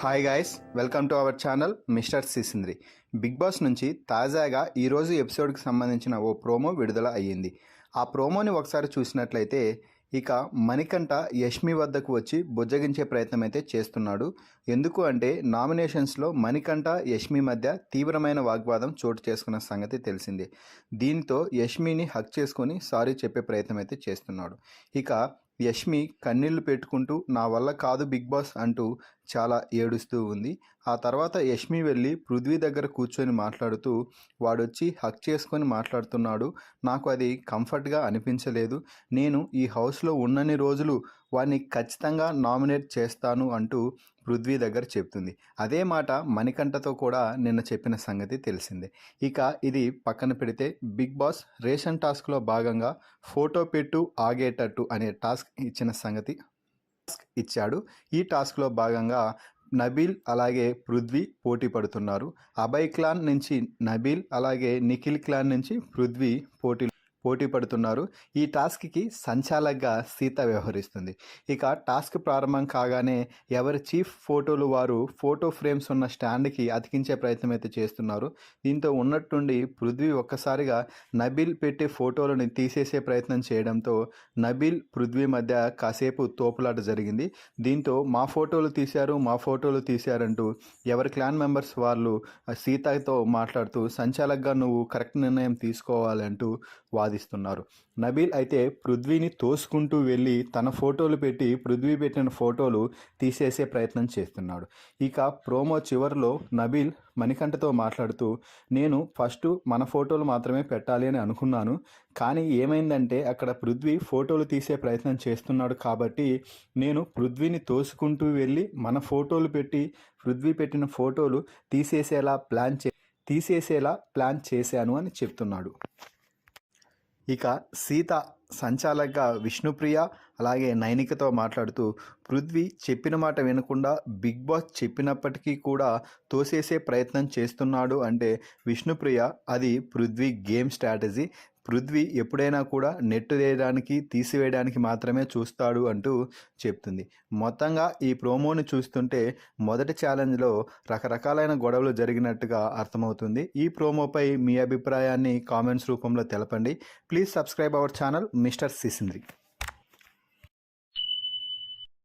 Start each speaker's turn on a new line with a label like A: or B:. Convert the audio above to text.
A: Hi guys, welcome to our channel mister Sisindri. Bigg Boss నుంచి తాజాగా ఈరోజు ఎపిసోడ్కి సంబంధించిన ఓ ప్రోమో విడుదల అయ్యింది. ఆ ప్రోమోని ఒకసారి చూసినట్లయితే ఇక మణికంఠ యష్మి వద్దకు వచ్చి బుజ్జగించే ప్రయత్నం అయితే చేస్తున్నాడు. ఎందుకు అంటే నామినేషన్స్లో మణికంఠ యష్మి మధ్య తీవ్రమైన వాగ్వాదం చోటు చేసుకున్న సంగతి తెలిసిందే. దీంతో యష్మిని హక్ చేసుకొని సారీ చెప్పే ప్రయత్నం అయితే చేస్తున్నాడు. ఇక యష్మి కన్నీళ్లు పెట్టుకుంటూ నా వల్ల కాదు బిగ్ బాస్ అంటూ చాలా ఏడుస్తూ ఉంది. ఆ తర్వాత యష్మి వెళ్ళి పృథ్వీ దగ్గర కూర్చొని మాట్లాడుతూ వాడొచ్చి హక్ చేసుకొని మాట్లాడుతున్నాడు. నాకు అది కంఫర్ట్గా అనిపించలేదు. నేను ఈ హౌస్లో ఉన్నన్ని రోజులు వాడిని ఖచ్చితంగా నామినేట్ చేస్తాను అంటూ పృథ్వీ దగ్గర చెప్తుంది. అదే మాట మణికంఠతో కూడా నిన్న చెప్పిన సంగతి తెలిసిందే. ఇక ఇది పక్కన పెడితే బిగ్ బాస్ రేషన్ టాస్క్లో భాగంగా ఫోటో పెట్టు ఆగేటట్టు అనే టాస్క్ ఇచ్చాడు. ఈ టాస్క్లో భాగంగా నబీల్ అలాగే పృథ్వీ పోటీ పడుతున్నారు. అభయ్ క్లాన్ నుంచి నబీల్ అలాగే నిఖిల్ క్లాన్ నుంచి పృథ్వీ పోటీ పడుతున్నారు. ఈ టాస్క్కి సంచాలకగా సీత వ్యవహరిస్తుంది. ఇక టాస్క్ ప్రారంభం కాగానే ఎవరి చీఫ్ ఫోటోలు వారు ఫోటో ఫ్రేమ్స్ ఉన్న స్టాండ్కి అతికించే ప్రయత్నం అయితే చేస్తున్నారు. దీంతో ఉన్నట్టుండి పృథ్వీ ఒక్కసారిగా నబీల్ పెట్టే ఫోటోలను తీసేసే ప్రయత్నం చేయడంతో నబీల్ పృథ్వీ మధ్య కాసేపు తోపులాట జరిగింది. దీంతో మా ఫోటోలు తీశారంటూ ఎవరి క్లాన్ మెంబర్స్ వాళ్ళు సీతతో మాట్లాడుతూ సంచాలకగా నువ్వు కరెక్ట్ నిర్ణయం తీసుకోవాలంటూ వాదిస్తున్నారు. నబీల్ అయితే పృథ్వీని తోసుకుంటూ వెళ్ళి తన ఫోటోలు పెట్టి పృథ్వీ పెట్టిన ఫోటోలు తీసేసే ప్రయత్నం చేస్తున్నాడు. ఇక ప్రోమో చివరిలో నబీల్ మణికంఠతో మాట్లాడుతూ నేను ఫస్ట్ మన ఫోటోలు మాత్రమే పెట్టాలి అని అనుకున్నాను, కానీ ఏమైందంటే అక్కడ పృథ్వీ ఫోటోలు తీసే ప్రయత్నం చేస్తున్నాడు కాబట్టి నేను పృథ్వీని తోసుకుంటూ వెళ్ళి మన ఫోటోలు పెట్టి పృథ్వీ పెట్టిన ఫోటోలు తీసేసేలా ప్లాన్ చేశాను అని చెప్తున్నాడు. ఇక సీత సంచాలకగా విష్ణుప్రియ అలాగే నైనికతో మాట్లాడుతూ పృథ్వీ చెప్పిన మాట వినకుండా బిగ్ బాస్ చెప్పినప్పటికీ కూడా తోసేసే ప్రయత్నం చేస్తున్నాడు అంటే విష్ణుప్రియ అది పృథ్వీ గేమ్ స్ట్రాటజీ. పృథ్వీ ఎప్పుడైనా కూడా నెట్ వేయడానికి తీసివేయడానికి మాత్రమే చూస్తాడు అంటూ చెప్తుంది. మొత్తంగా ఈ ప్రోమోని చూస్తుంటే మొదటి ఛాలెంజ్లో రకరకాలైన గొడవలు జరిగినట్టుగా అర్థమవుతుంది. ఈ ప్రోమోపై మీ అభిప్రాయాన్ని కామెంట్స్ రూపంలో తెలపండి. Please subscribe our channel mister సిసింద్రి.